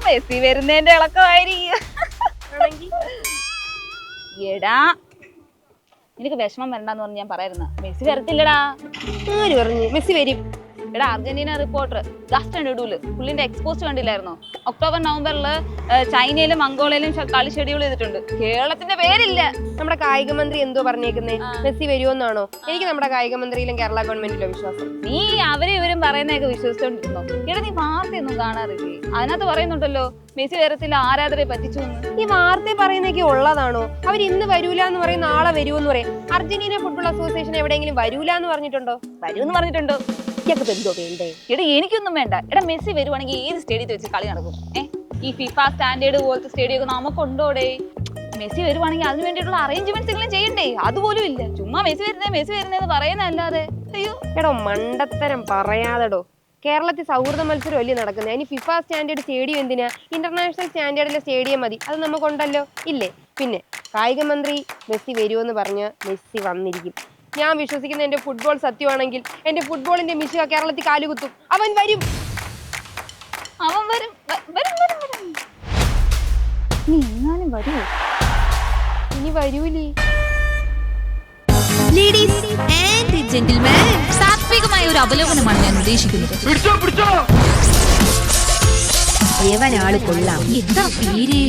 Messi വരുന്നതിന്റെ ഇളക്കമായിരിക്കും. എടാ എനിക്ക് വിഷമം വരണ്ടെന്ന് പറഞ്ഞ് ഞാൻ പറയായിരുന്നു. മെസ്സി വരത്തില്ലടാ. ആര് പറഞ്ഞു മെസ്സി വരും? എടാ അർജന്റീന റിപ്പോർട്ടർ ജസ്റ്റിൻ ഡുഡൂല് പുള്ളിന്റെ എക്സ്പോസ്റ്റ് കണ്ടില്ലായിരുന്നോ? ഒക്ടോബർ നവംബറില് ചൈനയിലും മംഗോളിയയിലും കളി ഷെഡ്യൂൾ ചെയ്തിട്ടുണ്ട്. കേരളത്തിന്റെ പേരില്ല. നമ്മുടെ കായിക മന്ത്രി എന്തോ പറഞ്ഞേക്കുന്നേ? മെസ്സി വരുമെന്നാണോ? എനിക്ക് നമ്മുടെ കായിക മന്ത്രിയിലും കേരള ഗവൺമെന്റിലോ വിശ്വാസം. നീ അവരും ഇവരും പറയുന്നതൊക്കെ വിശ്വസിച്ചോണ്ടിരുന്നോ? എടാ നീ വാർത്തയൊന്നും കാണാറില്ലേ? അതിനകത്ത് പറയുന്നുണ്ടല്ലോ മെസ്സി വരത്തില്ല, ആരാധകരെ പറ്റിച്ചു. ഈ വാർത്ത പറയുന്നതൊക്കെ ഉള്ളതാണോ? അവർ ഇന്ന് വരൂല എന്ന് പറയും, നാളെ വരുമെന്ന് പറയും. അർജന്റീന ഫുട്ബോൾ അസോസിയേഷൻ എവിടെയെങ്കിലും വരൂല എന്ന് പറഞ്ഞിട്ടുണ്ടോ? വരുമെന്ന് പറഞ്ഞിട്ടുണ്ടോ? എന്തോ വേണ്ടേ? എടാ എനിക്കൊന്നും വേണ്ട. എടാ മെസ്സി വരുവാണെങ്കിൽ ഏത് സ്റ്റേഡിയത്തിൽ വെച്ച് കളി നടക്കും? ഈ ഫിഫ സ്റ്റാൻഡേർഡ് പോലത്തെ സ്റ്റേഡിയം ഒക്കെ നമുക്കുണ്ടോടെ? മെസ്സി വരുവാണെങ്കിൽ അതിന് വേണ്ടിയിട്ടുള്ള അറേഞ്ച്മെന്റ്സ് എങ്കിലും ചെയ്യണ്ടേ? അതുപോലും ഇല്ല. ചുമ്മാ മെസ്സി വരുന്നതെന്ന് പറയുന്നതല്ലാതെ. അയ്യോ എടോ മണ്ടത്തരം പറയാതെടോ. കേരളത്തിൽ സൗഹൃദ മത്സരം അല്ലേ നടക്കുന്നത്? അതിന് ഫിഫ സ്റ്റാൻഡേർഡ് സ്റ്റേഡിയം എന്തിനാ? ഇന്റർനാഷണൽ സ്റ്റാൻഡേർഡിലെ സ്റ്റേഡിയം മതി. അത് നമുക്കുണ്ടല്ലോ, ഇല്ലേ? പിന്നെ കായിക മന്ത്രി മെസ്സി വരുമെന്ന് പറഞ്ഞ മെസ്സി വന്നിരിക്കും. ഞാൻ വിശ്വസിക്കുന്ന എന്റെ ഫുട്ബോൾ സത്യമാണെങ്കിൽ എന്റെ ഫുട്ബോളിന്റെ മിശ കേരളത്തിൽ കാലുകുത്തും. അവൻ വരും. ഇനി വരൂലേ? ലേഡീസ് ആൻഡ് ജെന്റിൽമാൻ, സാത്വികമായ ഒരു അവലോകനമാണ് ഞാൻ ഉദ്ദേശിക്കുന്നത്. ഏവനാള് കൊള്ളാം. എന്താ പേര്?